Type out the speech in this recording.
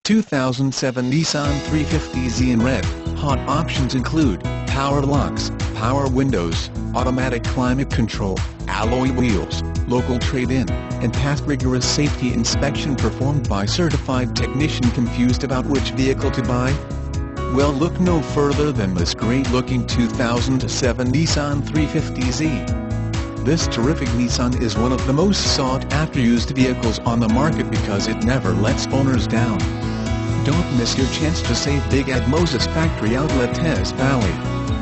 2007 Nissan 350Z in red. Hot options include power locks, power windows, automatic climate control, alloy wheels, local trade-in, and passed rigorous safety inspection performed by certified technician. Confused about which vehicle to buy? Well, look no further than this great-looking 2007 Nissan 350Z. This terrific Nissan is one of the most sought-after used vehicles on the market because it never lets owners down. Don't miss your chance to save big at Moses Factory Outlet, Teays Valley.